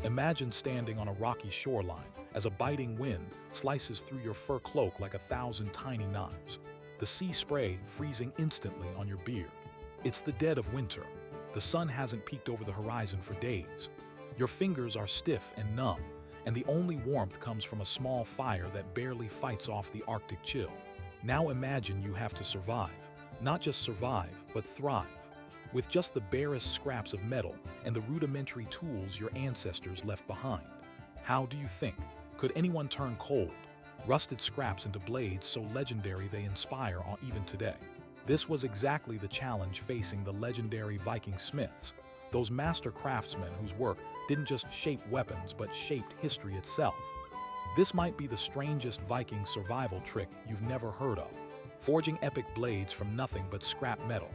Imagine standing on a rocky shoreline as a biting wind slices through your fur cloak like 1,000 tiny knives. The sea spray freezing instantly on your beard. It's the dead of winter. The sun hasn't peeked over the horizon for days. Your fingers are stiff and numb, and the only warmth comes from a small fire that barely fights off the Arctic chill. Now imagine you have to survive. Not just survive, but thrive. With just the barest scraps of metal and the rudimentary tools your ancestors left behind. How do you think? Could anyone turn cold, rusted scraps into blades so legendary they inspire even today? This was exactly the challenge facing the legendary Viking smiths, those master craftsmen whose work didn't just shape weapons but shaped history itself. This might be the strangest Viking survival trick you've never heard of. Forging epic blades from nothing but scrap metal,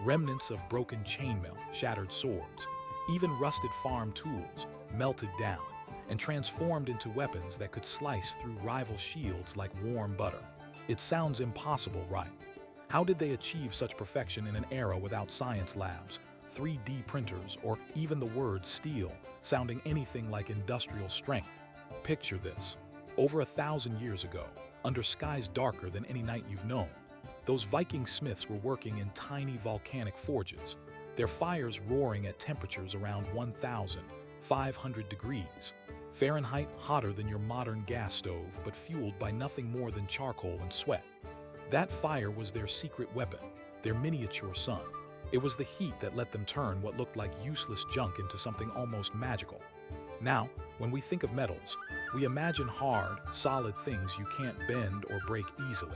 remnants of broken chainmail, shattered swords, even rusted farm tools melted down and transformed into weapons that could slice through rival shields like warm butter. It sounds impossible, right? How did they achieve such perfection in an era without science labs, 3D printers, or even the word steel sounding anything like industrial strength? Picture this. Over 1,000 years ago, under skies darker than any night you've known, those Viking smiths were working in tiny volcanic forges, their fires roaring at temperatures around 1,500 degrees Fahrenheit, hotter than your modern gas stove, but fueled by nothing more than charcoal and sweat. That fire was their secret weapon, their miniature sun. It was the heat that let them turn what looked like useless junk into something almost magical. Now, when we think of metals, we imagine hard, solid things you can't bend or break easily.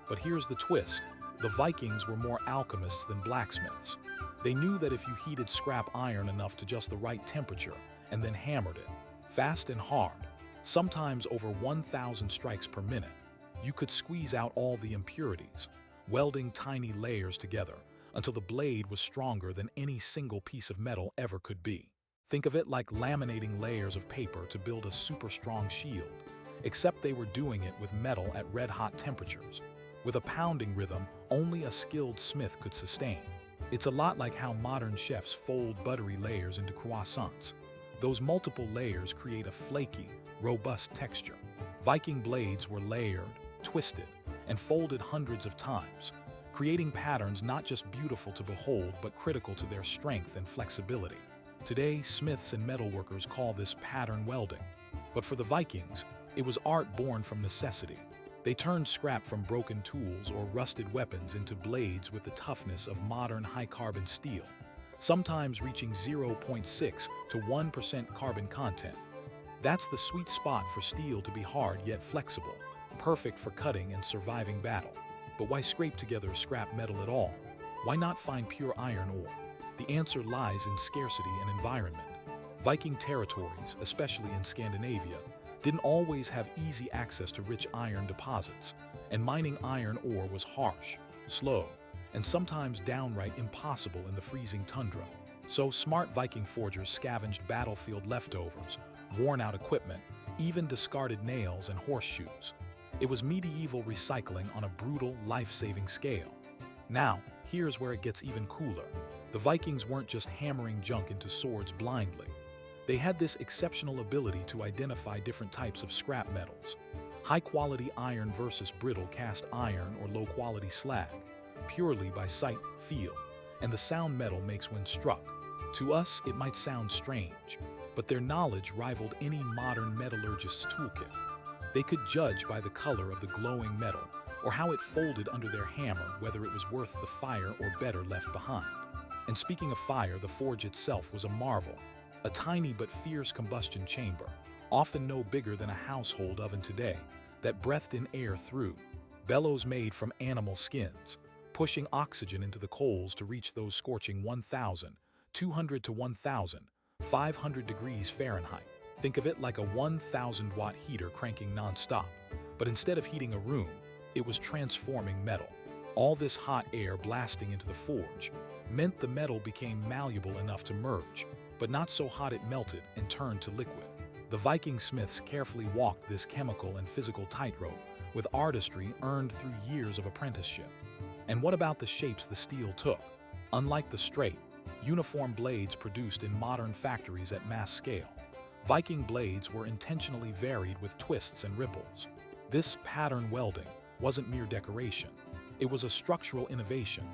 But here's the twist. The Vikings were more alchemists than blacksmiths. They knew that if you heated scrap iron enough to just the right temperature and then hammered it, fast and hard, sometimes over 1,000 strikes per minute, you could squeeze out all the impurities, welding tiny layers together until the blade was stronger than any single piece of metal ever could be. Think of it like laminating layers of paper to build a super strong shield, except they were doing it with metal at red-hot temperatures, with a pounding rhythm only a skilled smith could sustain. It's a lot like how modern chefs fold buttery layers into croissants. Those multiple layers create a flaky, robust texture. Viking blades were layered, twisted, and folded hundreds of times, creating patterns not just beautiful to behold but critical to their strength and flexibility. Today, smiths and metalworkers call this pattern welding. But for the Vikings, it was art born from necessity. They turned scrap from broken tools or rusted weapons into blades with the toughness of modern high-carbon steel, sometimes reaching 0.6 to 1% carbon content. That's the sweet spot for steel to be hard yet flexible, perfect for cutting and surviving battle. But why scrape together scrap metal at all? Why not find pure iron ore? The answer lies in scarcity and environment. Viking territories, especially in Scandinavia, didn't always have easy access to rich iron deposits, and mining iron ore was harsh, slow, and sometimes downright impossible in the freezing tundra. So smart Viking forgers scavenged battlefield leftovers, worn-out equipment, even discarded nails and horseshoes. It was medieval recycling on a brutal, life-saving scale. Now, here's where it gets even cooler. The Vikings weren't just hammering junk into swords blindly. They had this exceptional ability to identify different types of scrap metals. High-quality iron versus brittle cast iron or low-quality slag, purely by sight, feel, and the sound metal makes when struck. To us, it might sound strange, but their knowledge rivaled any modern metallurgist's toolkit. They could judge by the color of the glowing metal or how it folded under their hammer whether it was worth the fire or better left behind. And speaking of fire, the forge itself was a marvel. A tiny but fierce combustion chamber, often no bigger than a household oven today, that breathed in air through bellows made from animal skins, pushing oxygen into the coals to reach those scorching 1,200 to 1,500 degrees Fahrenheit. Think of it like a 1,000-watt heater cranking non-stop, but instead of heating a room, it was transforming metal. All this hot air blasting into the forge meant the metal became malleable enough to merge, but not so hot it melted and turned to liquid. The Viking smiths carefully walked this chemical and physical tightrope with artistry earned through years of apprenticeship. And what about the shapes the steel took? Unlike the straight, uniform blades produced in modern factories at mass scale, Viking blades were intentionally varied with twists and ripples. This pattern welding wasn't mere decoration. It was a structural innovation,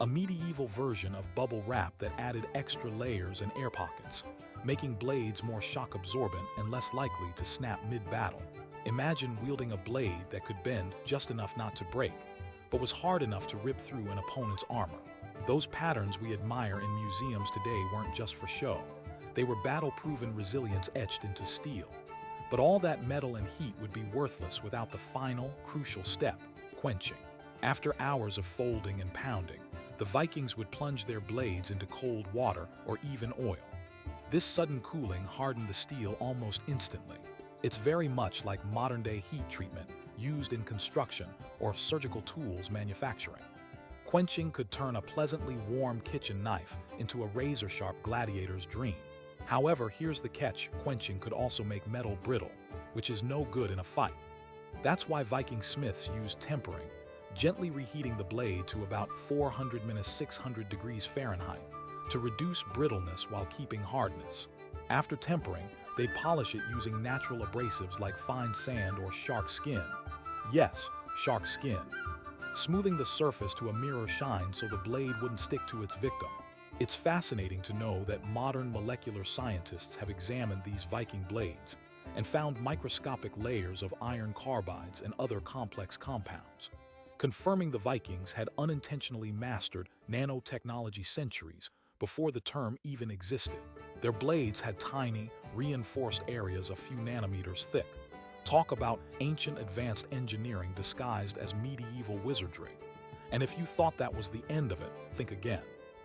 a medieval version of bubble wrap that added extra layers and air pockets, making blades more shock-absorbent and less likely to snap mid-battle. Imagine wielding a blade that could bend just enough not to break, but was hard enough to rip through an opponent's armor. Those patterns we admire in museums today weren't just for show. They were battle-proven resilience etched into steel. But all that metal and heat would be worthless without the final, crucial step, quenching. After hours of folding and pounding, the Vikings would plunge their blades into cold water or even oil. This sudden cooling hardened the steel almost instantly. It's very much like modern-day heat treatment used in construction or surgical tools manufacturing. Quenching could turn a pleasantly warm kitchen knife into a razor-sharp gladiator's dream. However, here's the catch: quenching could also make metal brittle, which is no good in a fight. That's why Viking smiths used tempering, gently reheating the blade to about 400–600 degrees Fahrenheit to reduce brittleness while keeping hardness. After tempering, they'd polish it using natural abrasives like fine sand or shark skin. Yes, shark skin. Smoothing the surface to a mirror shine so the blade wouldn't stick to its victim. It's fascinating to know that modern molecular scientists have examined these Viking blades and found microscopic layers of iron carbides and other complex compounds, confirming the Vikings had unintentionally mastered nanotechnology centuries before the term even existed. Their blades had tiny, reinforced areas a few nanometers thick. Talk about ancient advanced engineering disguised as medieval wizardry. And if you thought that was the end of it, think again.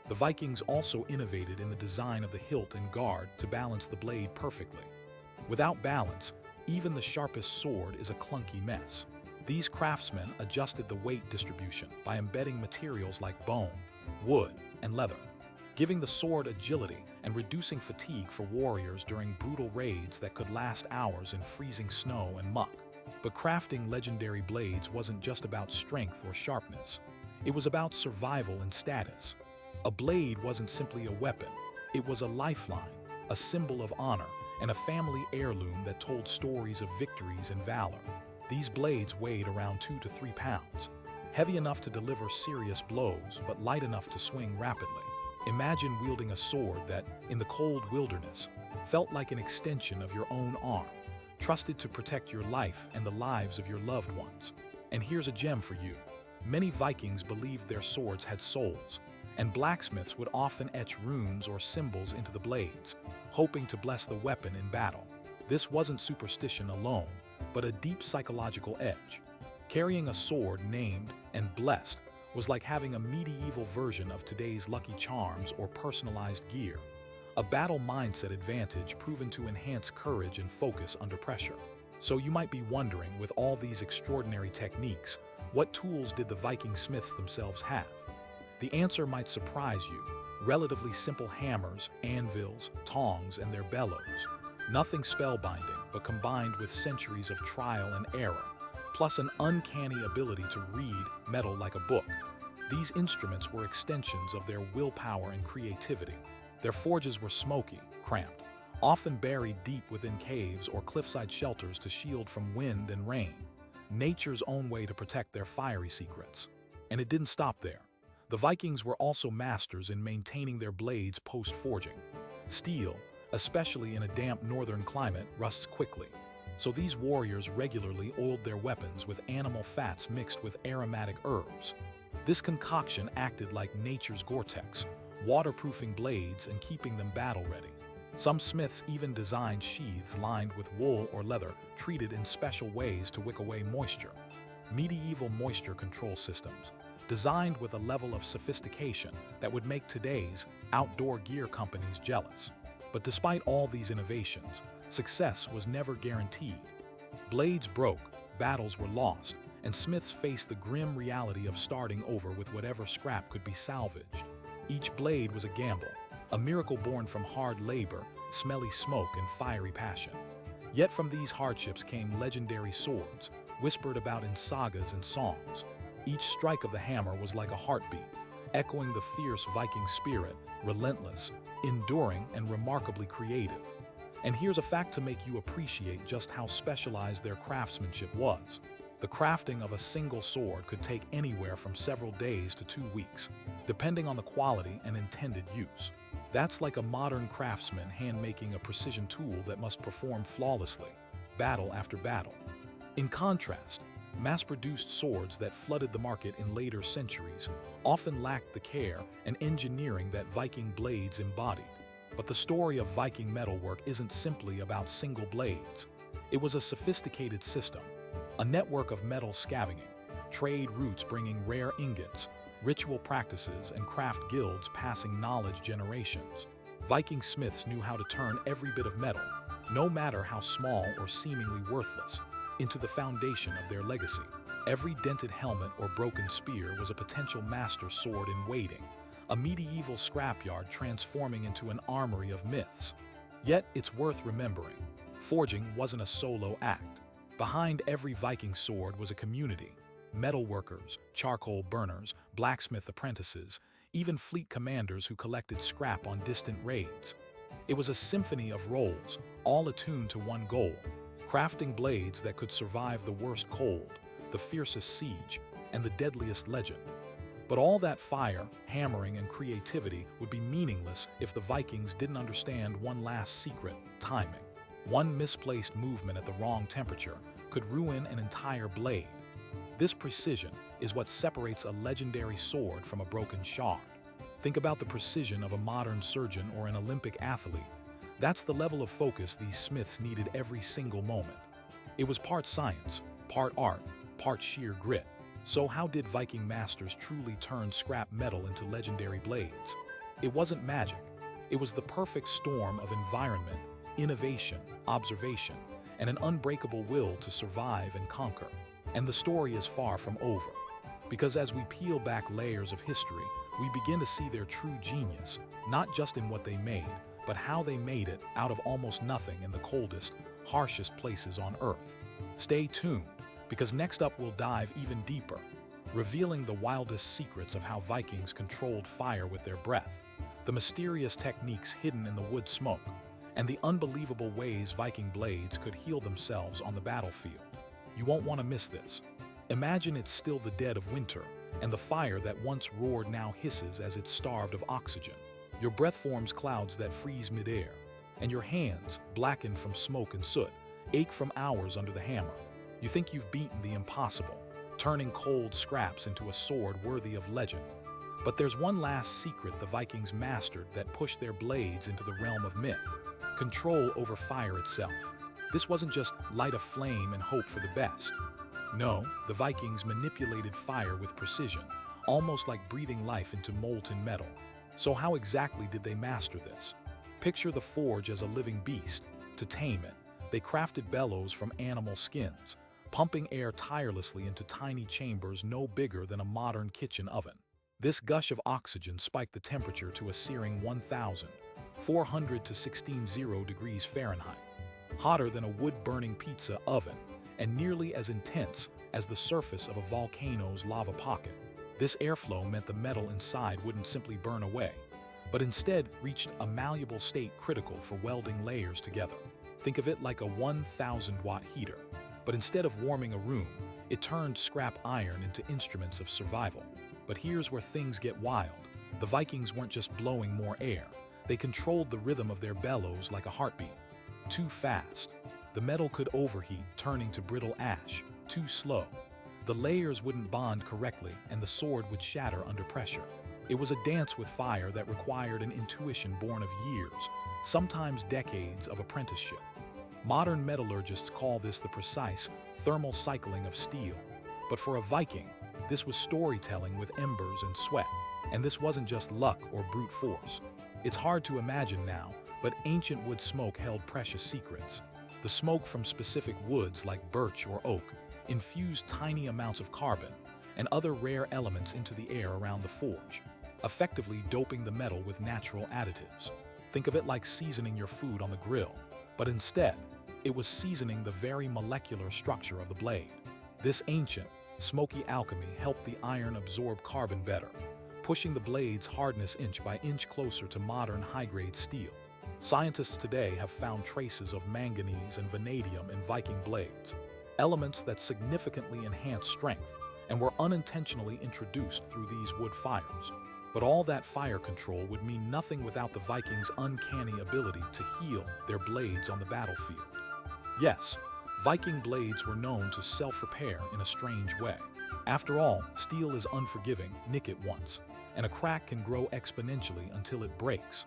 The Vikings also innovated in the design of the hilt and guard to balance the blade perfectly. Without balance, even the sharpest sword is a clunky mess. These craftsmen adjusted the weight distribution by embedding materials like bone, wood, and leather, giving the sword agility and reducing fatigue for warriors during brutal raids that could last hours in freezing snow and muck. But crafting legendary blades wasn't just about strength or sharpness. It was about survival and status. A blade wasn't simply a weapon. It was a lifeline, a symbol of honor, and a family heirloom that told stories of victories and valor. These blades weighed around 2 to 3 pounds, heavy enough to deliver serious blows, but light enough to swing rapidly. Imagine wielding a sword that, in the cold wilderness, felt like an extension of your own arm, trusted to protect your life and the lives of your loved ones. And here's a gem for you. Many Vikings believed their swords had souls, and blacksmiths would often etch runes or symbols into the blades, hoping to bless the weapon in battle. This wasn't superstition alone, but a deep psychological edge. Carrying a sword named and blessed was like having a medieval version of today's Lucky Charms or personalized gear, a battle mindset advantage proven to enhance courage and focus under pressure. So you might be wondering, with all these extraordinary techniques, what tools did the Viking smiths themselves have? The answer might surprise you: relatively simple hammers, anvils, tongs, and their bellows. Nothing spellbinding, but combined with centuries of trial and error, plus an uncanny ability to read metal like a book. These instruments were extensions of their willpower and creativity. Their forges were smoky, cramped, often buried deep within caves or cliffside shelters to shield from wind and rain. Nature's own way to protect their fiery secrets. And it didn't stop there. The Vikings were also masters in maintaining their blades post-forging. Steel, especially in a damp northern climate, rusts quickly. So these warriors regularly oiled their weapons with animal fats mixed with aromatic herbs. This concoction acted like nature's Gore-Tex, waterproofing blades and keeping them battle-ready. Some smiths even designed sheaths lined with wool or leather, treated in special ways to wick away moisture. Medieval moisture control systems, designed with a level of sophistication that would make today's outdoor gear companies jealous. But despite all these innovations, success was never guaranteed. Blades broke, battles were lost, and smiths faced the grim reality of starting over with whatever scrap could be salvaged. Each blade was a gamble, a miracle born from hard labor, smelly smoke, and fiery passion. Yet from these hardships came legendary swords, whispered about in sagas and songs. Each strike of the hammer was like a heartbeat, echoing the fierce Viking spirit, relentless, enduring, and remarkably creative. And here's a fact to make you appreciate just how specialized their craftsmanship was. The crafting of a single sword could take anywhere from several days to 2 weeks, depending on the quality and intended use. That's like a modern craftsman hand-making a precision tool that must perform flawlessly, battle after battle. In contrast, mass-produced swords that flooded the market in later centuries often lacked the care and engineering that Viking blades embodied. But the story of Viking metalwork isn't simply about single blades. It was a sophisticated system, a network of metal scavenging, trade routes bringing rare ingots, ritual practices, and craft guilds passing knowledge generations. Viking smiths knew how to turn every bit of metal, no matter how small or seemingly worthless, into the foundation of their legacy. Every dented helmet or broken spear was a potential master sword in waiting, a medieval scrapyard transforming into an armory of myths. Yet it's worth remembering, forging wasn't a solo act. Behind every Viking sword was a community: metalworkers, charcoal burners, blacksmith apprentices, even fleet commanders who collected scrap on distant raids. It was a symphony of roles, all attuned to one goal: crafting blades that could survive the worst cold, the fiercest siege, and the deadliest legend. But all that fire, hammering, and creativity would be meaningless if the Vikings didn't understand one last secret: timing. One misplaced movement at the wrong temperature could ruin an entire blade. This precision is what separates a legendary sword from a broken shard. Think about the precision of a modern surgeon or an Olympic athlete. That's the level of focus these smiths needed every single moment. It was part science, part art, part sheer grit. So how did Viking masters truly turn scrap metal into legendary blades? It wasn't magic. It was the perfect storm of environment, innovation, observation, and an unbreakable will to survive and conquer. And the story is far from over. Because as we peel back layers of history, we begin to see their true genius, not just in what they made, but how they made it out of almost nothing in the coldest, harshest places on Earth. Stay tuned, because next up we'll dive even deeper, revealing the wildest secrets of how Vikings controlled fire with their breath, the mysterious techniques hidden in the wood smoke, and the unbelievable ways Viking blades could heal themselves on the battlefield. You won't want to miss this. Imagine it's still the dead of winter, and the fire that once roared now hisses as it's starved of oxygen. Your breath forms clouds that freeze midair, and your hands, blackened from smoke and soot, ache from hours under the hammer. You think you've beaten the impossible, turning cold scraps into a sword worthy of legend. But there's one last secret the Vikings mastered that pushed their blades into the realm of myth: control over fire itself. This wasn't just light a flame and hope for the best. No, the Vikings manipulated fire with precision, almost like breathing life into molten metal. So how exactly did they master this? Picture the forge as a living beast. To tame it, they crafted bellows from animal skins, pumping air tirelessly into tiny chambers no bigger than a modern kitchen oven. This gush of oxygen spiked the temperature to a searing 1,400 to 1600 degrees Fahrenheit, hotter than a wood-burning pizza oven, and nearly as intense as the surface of a volcano's lava pocket. This airflow meant the metal inside wouldn't simply burn away, but instead reached a malleable state critical for welding layers together. Think of it like a 1,000-watt heater, but instead of warming a room, it turned scrap iron into instruments of survival. But here's where things get wild. The Vikings weren't just blowing more air. They controlled the rhythm of their bellows like a heartbeat. Too fast, the metal could overheat, turning to brittle ash. Too slow, the layers wouldn't bond correctly and the sword would shatter under pressure. It was a dance with fire that required an intuition born of years, sometimes decades of apprenticeship. Modern metallurgists call this the precise thermal cycling of steel. But for a Viking, this was storytelling with embers and sweat. And this wasn't just luck or brute force. It's hard to imagine now, but ancient wood smoke held precious secrets. The smoke from specific woods like birch or oak infused tiny amounts of carbon and other rare elements into the air around the forge, effectively doping the metal with natural additives. Think of it like seasoning your food on the grill, but instead, it was seasoning the very molecular structure of the blade. This ancient, smoky alchemy helped the iron absorb carbon better, pushing the blade's hardness inch by inch closer to modern high-grade steel. Scientists today have found traces of manganese and vanadium in Viking blades, elements that significantly enhance strength and were unintentionally introduced through these wood fires. But all that fire control would mean nothing without the Vikings' uncanny ability to heal their blades on the battlefield. Yes, Viking blades were known to self-repair in a strange way. After all, steel is unforgiving, nick it once, and a crack can grow exponentially until it breaks.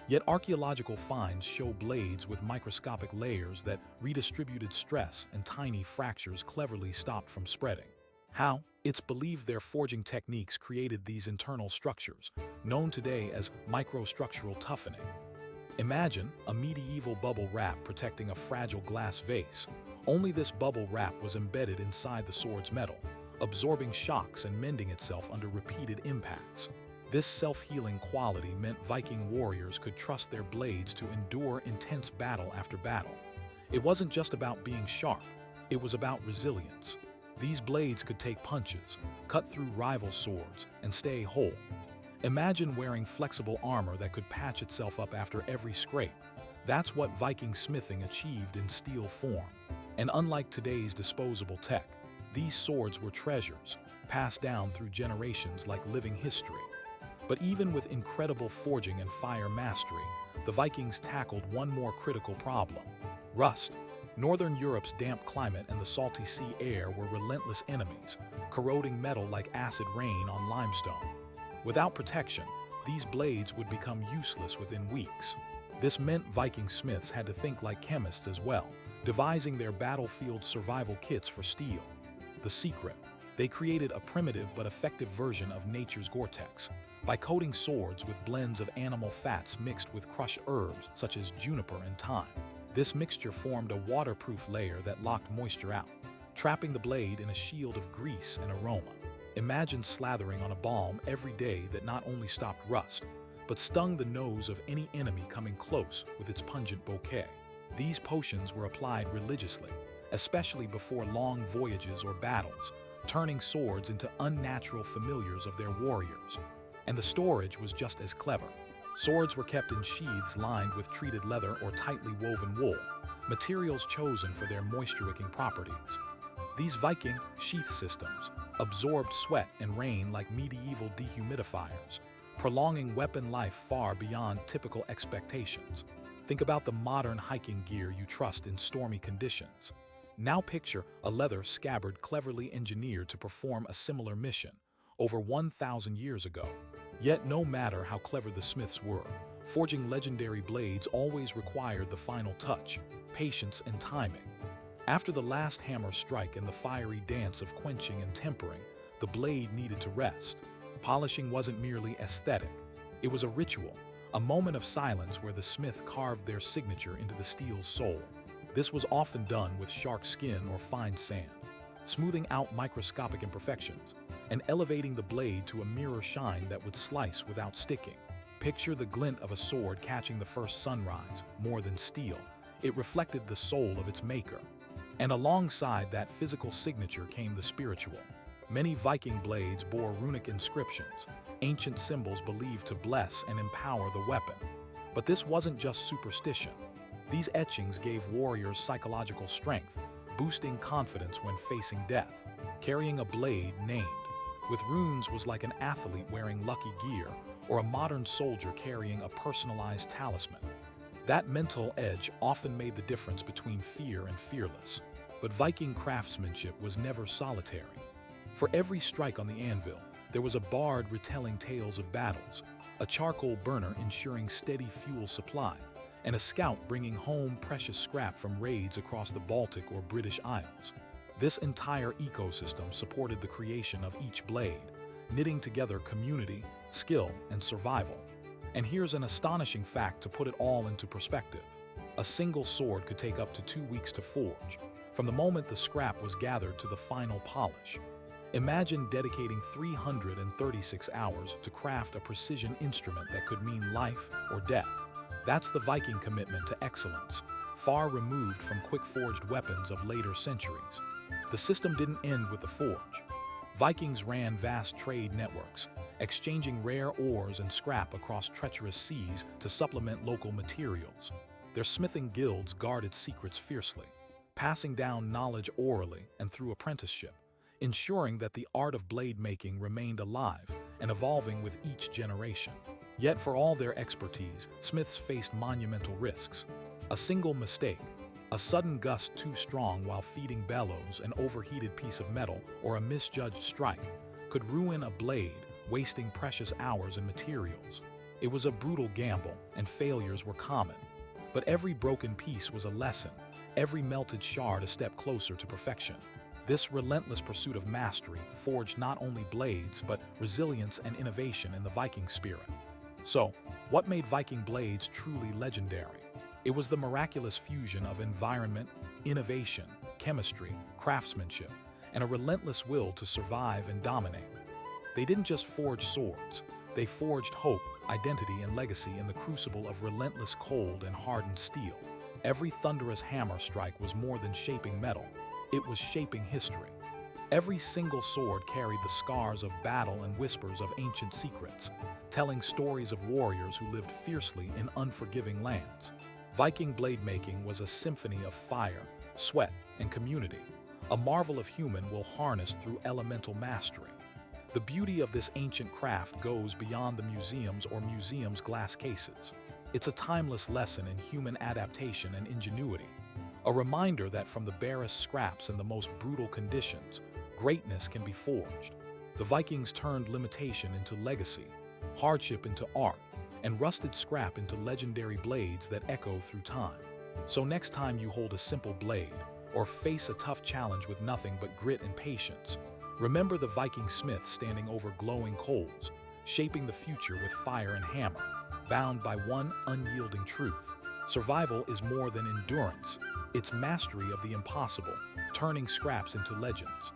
Yet archaeological finds show blades with microscopic layers that redistributed stress and tiny fractures cleverly stopped from spreading. How? It's believed their forging techniques created these internal structures, known today as microstructural toughening. Imagine a medieval bubble wrap protecting a fragile glass vase. Only this bubble wrap was embedded inside the sword's metal, absorbing shocks and mending itself under repeated impacts. This self-healing quality meant Viking warriors could trust their blades to endure intense battle after battle. It wasn't just about being sharp, it was about resilience. These blades could take punches, cut through rival swords, and stay whole. Imagine wearing flexible armor that could patch itself up after every scrape. That's what Viking smithing achieved in steel form. And unlike today's disposable tech, these swords were treasures, passed down through generations like living history. But even with incredible forging and fire mastery, the Vikings tackled one more critical problem: rust. Northern Europe's damp climate and the salty sea air were relentless enemies, corroding metal like acid rain on limestone. Without protection, these blades would become useless within weeks. This meant Viking smiths had to think like chemists as well, devising their battlefield survival kits for steel. The secret: they created a primitive but effective version of nature's Gore-Tex by coating swords with blends of animal fats mixed with crushed herbs such as juniper and thyme. This mixture formed a waterproof layer that locked moisture out, trapping the blade in a shield of grease and aroma. Imagine slathering on a balm every day that not only stopped rust, but stung the nose of any enemy coming close with its pungent bouquet. These potions were applied religiously, especially before long voyages or battles, turning swords into unnatural familiars of their warriors. And the storage was just as clever. Swords were kept in sheaths lined with treated leather or tightly woven wool, materials chosen for their moisture-wicking properties. These Viking sheath systems absorbed sweat and rain like medieval dehumidifiers, prolonging weapon life far beyond typical expectations. Think about the modern hiking gear you trust in stormy conditions. Now picture a leather scabbard cleverly engineered to perform a similar mission over 1,000 years ago. Yet no matter how clever the smiths were, forging legendary blades always required the final touch, patience and timing. After the last hammer strike and the fiery dance of quenching and tempering, the blade needed to rest. Polishing wasn't merely aesthetic, it was a ritual, a moment of silence where the smith carved their signature into the steel's soul. This was often done with shark skin or fine sand, smoothing out microscopic imperfections and elevating the blade to a mirror shine that would slice without sticking. Picture the glint of a sword catching the first sunrise. More than steel, it reflected the soul of its maker. And alongside that physical signature came the spiritual. Many Viking blades bore runic inscriptions, ancient symbols believed to bless and empower the weapon. But this wasn't just superstition. These etchings gave warriors psychological strength, boosting confidence when facing death. Carrying a blade named with runes was like an athlete wearing lucky gear or a modern soldier carrying a personalized talisman. That mental edge often made the difference between fear and fearless. But Viking craftsmanship was never solitary. For every strike on the anvil, there was a bard retelling tales of battles, a charcoal burner ensuring steady fuel supply, and a scout bringing home precious scrap from raids across the Baltic or British Isles. This entire ecosystem supported the creation of each blade, knitting together community, skill, and survival. And here's an astonishing fact to put it all into perspective. A single sword could take up to 2 weeks to forge, from the moment the scrap was gathered to the final polish. Imagine dedicating 336 hours to craft a precision instrument that could mean life or death. That's the Viking commitment to excellence, far removed from quick-forged weapons of later centuries. The system didn't end with the forge. Vikings ran vast trade networks, exchanging rare ores and scrap across treacherous seas to supplement local materials. Their smithing guilds guarded secrets fiercely, passing down knowledge orally and through apprenticeship, ensuring that the art of blade making remained alive and evolving with each generation. Yet for all their expertise, smiths faced monumental risks. A single mistake, a sudden gust too strong while feeding bellows, an overheated piece of metal, or a misjudged strike, could ruin a blade, wasting precious hours and materials. It was a brutal gamble, and failures were common. But every broken piece was a lesson, every melted shard a step closer to perfection. This relentless pursuit of mastery forged not only blades, but resilience and innovation in the Viking spirit. So, what made Viking blades truly legendary? It was the miraculous fusion of environment, innovation, chemistry, craftsmanship, and a relentless will to survive and dominate. They didn't just forge swords, they forged hope, identity, and legacy in the crucible of relentless cold and hardened steel. Every thunderous hammer strike was more than shaping metal, it was shaping history. Every single sword carried the scars of battle and whispers of ancient secrets, telling stories of warriors who lived fiercely in unforgiving lands. Viking blade making was a symphony of fire, sweat, and community, a marvel of human will harnessed through elemental mastery. The beauty of this ancient craft goes beyond the museums or museums' glass cases. It's a timeless lesson in human adaptation and ingenuity, a reminder that from the barest scraps and the most brutal conditions, greatness can be forged. The Vikings turned limitation into legacy, hardship into art, and rusted scrap into legendary blades that echo through time. So next time you hold a simple blade, or face a tough challenge with nothing but grit and patience, remember the Viking smith standing over glowing coals, shaping the future with fire and hammer, bound by one unyielding truth. Survival is more than endurance, it's mastery of the impossible, turning scraps into legends.